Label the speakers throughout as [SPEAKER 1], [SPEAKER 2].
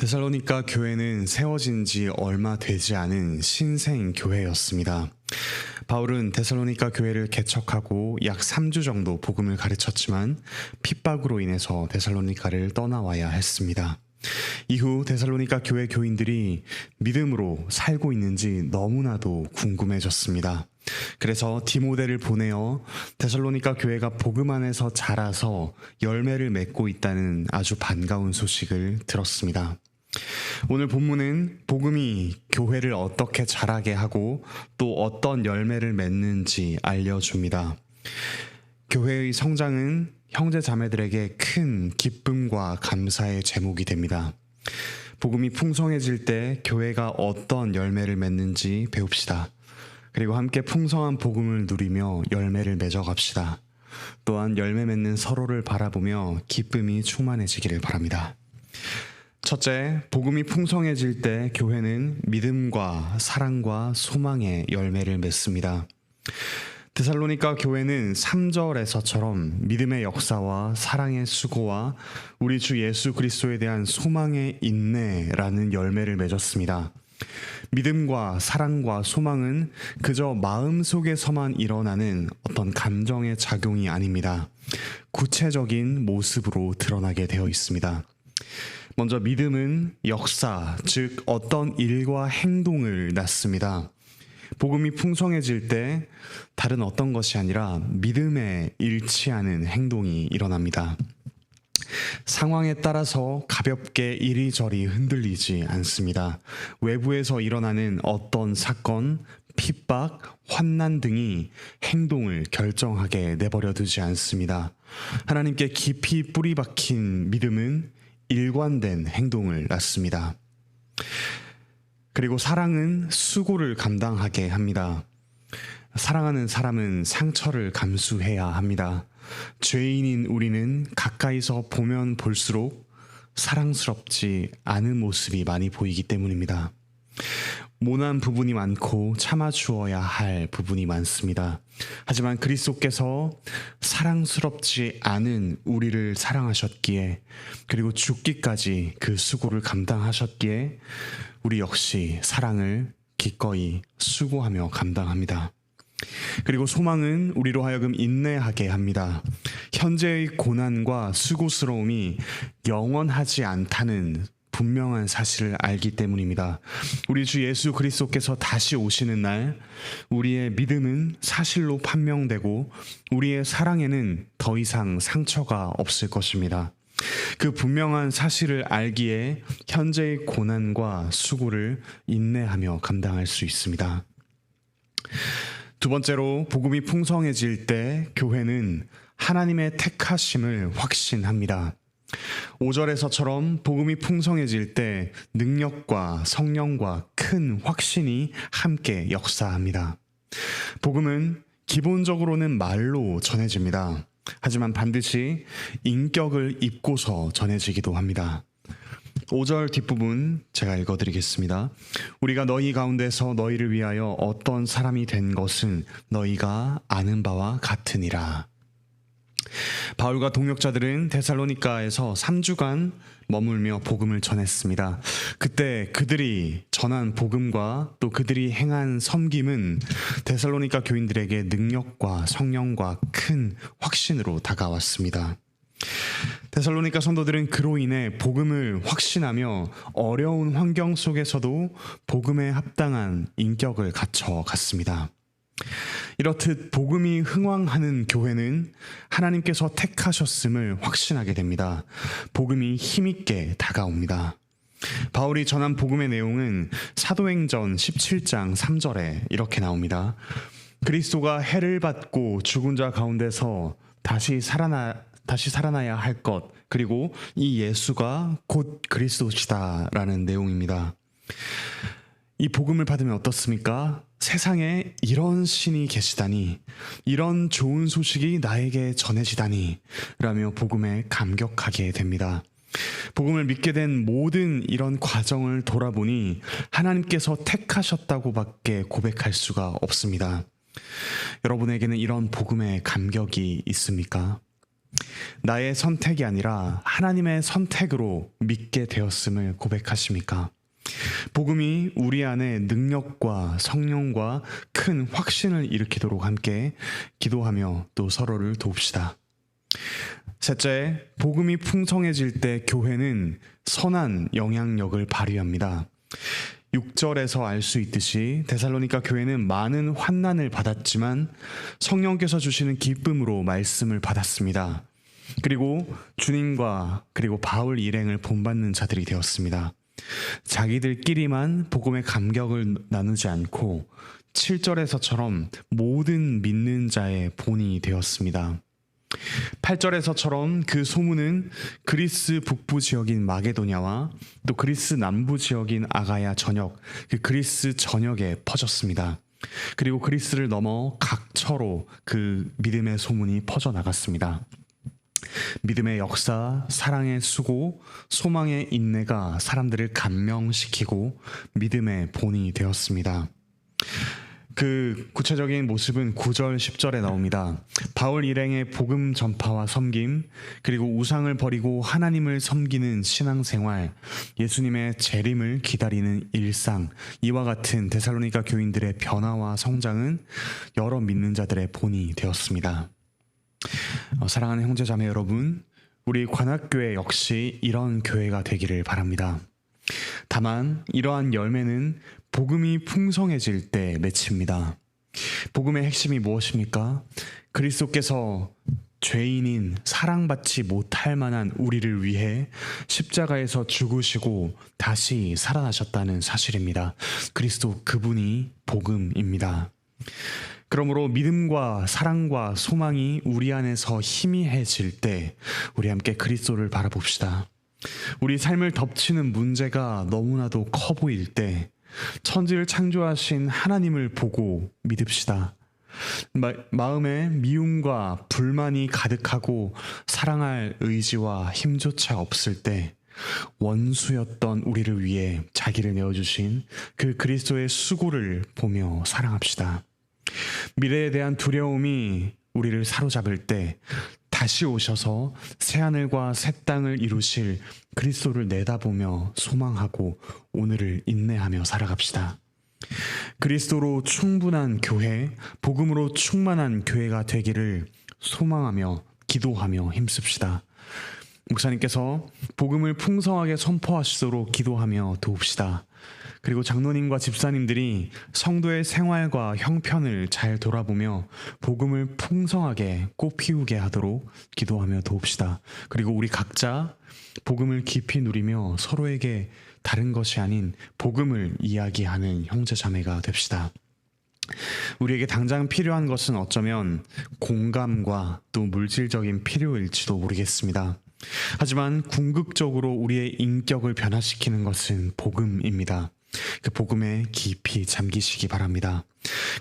[SPEAKER 1] 데살로니가 교회는 세워진 지 얼마 되지 않은 신생 교회였습니다. 바울은 데살로니가 교회를 개척하고 약 3주 정도 복음을 가르쳤지만 핍박으로 인해서 데살로니가를 떠나와야 했습니다. 이후 데살로니가 교회 교인들이 믿음으로 살고 있는지 너무나도 궁금해졌습니다. 그래서 디모데를 보내어 데살로니가 교회가 복음 안에서 자라서 열매를 맺고 있다는 아주 반가운 소식을 들었습니다. 오늘 본문은 복음이 교회를 어떻게 자라게 하고 또 어떤 열매를 맺는지 알려줍니다. 교회의 성장은 형제 자매들에게 큰 기쁨과 감사의 제목이 됩니다. 복음이 풍성해질 때 교회가 어떤 열매를 맺는지 배웁시다. 그리고 함께 풍성한 복음을 누리며 열매를 맺어갑시다. 또한 열매 맺는 서로를 바라보며 기쁨이 충만해지기를 바랍니다. 첫째, 복음이 풍성해질 때 교회는 믿음과 사랑과 소망의 열매를 맺습니다. 데살로니가 교회는 3절에서처럼 믿음의 역사와 사랑의 수고와 우리 주 예수 그리스도에 대한 소망의 인내라는 열매를 맺었습니다. 믿음과 사랑과 소망은 그저 마음속에서만 일어나는 어떤 감정의 작용이 아닙니다. 구체적인 모습으로 드러나게 되어 있습니다. 먼저 믿음은 역사, 즉 어떤 일과 행동을 낳습니다. 복음이 풍성해질 때 다른 어떤 것이 아니라 믿음에 일치하는 행동이 일어납니다. 상황에 따라서 가볍게 이리저리 흔들리지 않습니다. 외부에서 일어나는 어떤 사건, 핍박, 환난 등이 행동을 결정하게 내버려 두지 않습니다. 하나님께 깊이 뿌리 박힌 믿음은 일관된 행동을 낳습니다. 그리고 사랑은 수고를 감당하게 합니다. 사랑하는 사람은 상처를 감수해야 합니다. 죄인인 우리는 가까이서 보면 볼수록 사랑스럽지 않은 모습이 많이 보이기 때문입니다. 모난 부분이 많고 참아주어야 할 부분이 많습니다. 하지만 그리스도께서 사랑스럽지 않은 우리를 사랑하셨기에, 그리고 죽기까지 그 수고를 감당하셨기에 우리 역시 사랑을 기꺼이 수고하며 감당합니다. 그리고 소망은 우리로 하여금 인내하게 합니다. 현재의 고난과 수고스러움이 영원하지 않다는 분명한 사실을 알기 때문입니다. 우리 주 예수 그리스도께서 다시 오시는 날 우리의 믿음은 사실로 판명되고 우리의 사랑에는 더 이상 상처가 없을 것입니다. 그 분명한 사실을 알기에 현재의 고난과 수고를 인내하며 감당할 수 있습니다. 두 번째로, 복음이 풍성해질 때 교회는 하나님의 택하심을 확신합니다. 5절에서처럼 복음이 풍성해질 때 능력과 성령과 큰 확신이 함께 역사합니다. 복음은 기본적으로는 말로 전해집니다. 하지만 반드시 인격을 입고서 전해지기도 합니다. 5절 뒷부분 제가 읽어드리겠습니다. 우리가 너희 가운데서 너희를 위하여 어떤 사람이 된 것은 너희가 아는 바와 같으니라. 바울과 동역자들은 데살로니가에서 3주간 머물며 복음을 전했습니다. 그때 그들이 전한 복음과 또 그들이 행한 섬김은 데살로니가 교인들에게 능력과 성령과 큰 확신으로 다가왔습니다. 데살로니가 성도들은 그로 인해 복음을 확신하며 어려운 환경 속에서도 복음에 합당한 인격을 갖춰갔습니다. 이렇듯 복음이 흥왕하는 교회는 하나님께서 택하셨음을 확신하게 됩니다. 복음이 힘있게 다가옵니다. 바울이 전한 복음의 내용은 사도행전 17장 3절에 이렇게 나옵니다. 그리스도가 해를 받고 죽은 자 가운데서 다시 살아나야 할 것, 그리고 이 예수가 곧 그리스도시다 라는 내용입니다. 이 복음을 받으면 어떻습니까? 세상에 이런 신이 계시다니, 이런 좋은 소식이 나에게 전해지다니 라며 복음에 감격하게 됩니다. 복음을 믿게 된 모든 이런 과정을 돌아보니 하나님께서 택하셨다고밖에 고백할 수가 없습니다. 여러분에게는 이런 복음의 감격이 있습니까? 나의 선택이 아니라 하나님의 선택으로 믿게 되었음을 고백하십니까? 복음이 우리 안에 능력과 성령과 큰 확신을 일으키도록 함께 기도하며 또 서로를 도웁시다. 셋째, 복음이 풍성해질 때 교회는 선한 영향력을 발휘합니다. 6절에서 알 수 있듯이 데살로니가 교회는 많은 환난을 받았지만 성령께서 주시는 기쁨으로 말씀을 받았습니다. 그리고 주님과 그리고 바울 일행을 본받는 자들이 되었습니다. 자기들끼리만 복음의 감격을 나누지 않고 7절에서처럼 모든 믿는 자의 본이 되었습니다. 8절에서처럼 그 소문은 그리스 북부 지역인 마게도냐와 또 그리스 남부 지역인 아가야 전역, 그 그리스 전역에 퍼졌습니다. 그리고 그리스를 넘어 각처로 그 믿음의 소문이 퍼져나갔습니다. 믿음의 역사, 사랑의 수고, 소망의 인내가 사람들을 감명시키고 믿음의 본이 되었습니다. 그 구체적인 모습은 9절, 10절에 나옵니다. 바울 일행의 복음 전파와 섬김, 그리고 우상을 버리고 하나님을 섬기는 신앙생활, 예수님의 재림을 기다리는 일상, 이와 같은 데살로니가 교인들의 변화와 성장은 여러 믿는 자들의 본이 되었습니다. 사랑하는 형제자매 여러분, 우리 관악교회 역시 이런 교회가 되기를 바랍니다. 다만 이러한 열매는 복음이 풍성해질 때 맺힙니다. 복음의 핵심이 무엇입니까? 그리스도께서 죄인인 사랑받지 못할 만한 우리를 위해 십자가에서 죽으시고 다시 살아나셨다는 사실입니다. 그리스도 그분이 복음입니다. 그러므로 믿음과 사랑과 소망이 우리 안에서 희미해질 때 우리 함께 그리스도를 바라봅시다. 우리 삶을 덮치는 문제가 너무나도 커 보일 때 천지를 창조하신 하나님을 보고 믿읍시다. 마음에 미움과 불만이 가득하고 사랑할 의지와 힘조차 없을 때 원수였던 우리를 위해 자기를 내어주신 그 그리스도의 수고를 보며 사랑합시다. 미래에 대한 두려움이 우리를 사로잡을 때 다시 오셔서 새하늘과 새 땅을 이루실 그리스도를 내다보며 소망하고 오늘을 인내하며 살아갑시다. 그리스도로 충분한 교회, 복음으로 충만한 교회가 되기를 소망하며 기도하며 힘씁시다. 목사님께서 복음을 풍성하게 선포하시도록 기도하며 도웁시다. 그리고 장로님과 집사님들이 성도의 생활과 형편을 잘 돌아보며 복음을 풍성하게 꽃피우게 하도록 기도하며 도웁시다. 그리고 우리 각자 복음을 깊이 누리며 서로에게 다른 것이 아닌 복음을 이야기하는 형제자매가 됩시다. 우리에게 당장 필요한 것은 어쩌면 공감과 또 물질적인 필요일지도 모르겠습니다. 하지만 궁극적으로 우리의 인격을 변화시키는 것은 복음입니다. 그 복음에 깊이 잠기시기 바랍니다.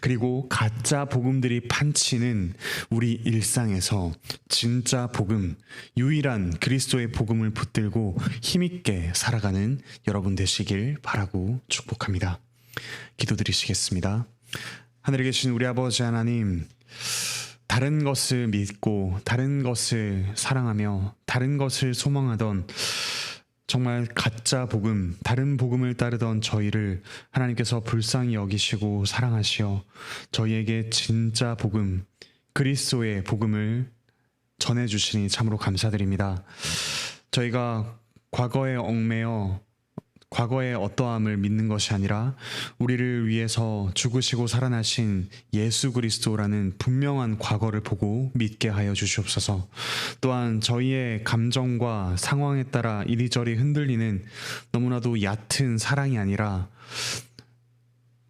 [SPEAKER 1] 그리고 가짜 복음들이 판치는 우리 일상에서 진짜 복음, 유일한 그리스도의 복음을 붙들고 힘있게 살아가는 여러분 되시길 바라고 축복합니다. 기도드리시겠습니다. 하늘에 계신 우리 아버지 하나님, 다른 것을 믿고 다른 것을 사랑하며 다른 것을 소망하던 정말 가짜 복음, 다른 복음을 따르던 저희를 하나님께서 불쌍히 여기시고 사랑하시어 저희에게 진짜 복음, 그리스도의 복음을 전해주시니 참으로 감사드립니다. 저희가 과거에 얽매여 과거의 어떠함을 믿는 것이 아니라 우리를 위해서 죽으시고 살아나신 예수 그리스도라는 분명한 과거를 보고 믿게 하여 주시옵소서. 또한 저희의 감정과 상황에 따라 이리저리 흔들리는 너무나도 얕은 사랑이 아니라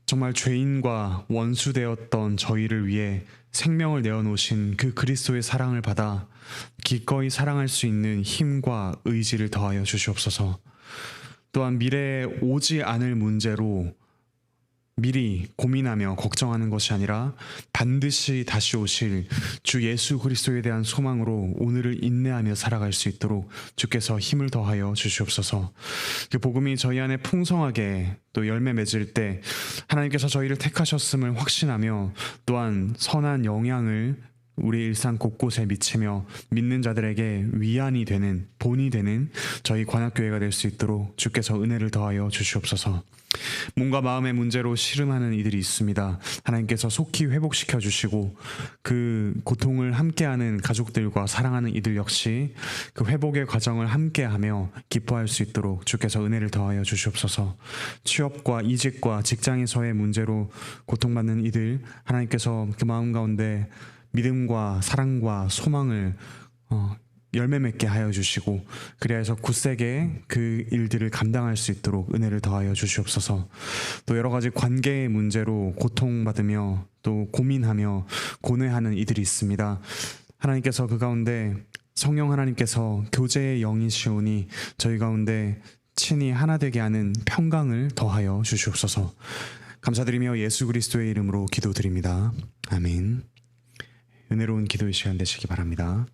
[SPEAKER 1] 정말 죄인과 원수되었던 저희를 위해 생명을 내어놓으신 그 그리스도의 사랑을 받아 기꺼이 사랑할 수 있는 힘과 의지를 더하여 주시옵소서. 또한 미래에 오지 않을 문제로 미리 고민하며 걱정하는 것이 아니라 반드시 다시 오실 주 예수 그리스도에 대한 소망으로 오늘을 인내하며 살아갈 수 있도록 주께서 힘을 더하여 주시옵소서. 그 복음이 저희 안에 풍성하게 또 열매 맺을 때 하나님께서 저희를 택하셨음을 확신하며 또한 선한 영향을 우리 일상 곳곳에 미치며 믿는 자들에게 위안이 되는, 본이 되는 저희 관악교회가 될 수 있도록 주께서 은혜를 더하여 주시옵소서. 몸과 마음의 문제로 씨름하는 이들이 있습니다. 하나님께서 속히 회복시켜 주시고 그 고통을 함께하는 가족들과 사랑하는 이들 역시 그 회복의 과정을 함께하며 기뻐할 수 있도록 주께서 은혜를 더하여 주시옵소서. 취업과 이직과 직장에서의 문제로 고통받는 이들, 하나님께서 그 마음 가운데 믿음과 사랑과 소망을 열매 맺게 하여 주시고 그리하여서 굳세게 그 일들을 감당할 수 있도록 은혜를 더하여 주시옵소서. 또 여러 가지 관계의 문제로 고통받으며 또 고민하며 고뇌하는 이들이 있습니다. 하나님께서 그 가운데 성령 하나님께서 교제의 영이시오니 저희 가운데 친히 하나 되게 하는 평강을 더하여 주시옵소서. 감사드리며 예수 그리스도의 이름으로 기도드립니다. 아멘. 은혜로운 기도의 시간 되시기 바랍니다.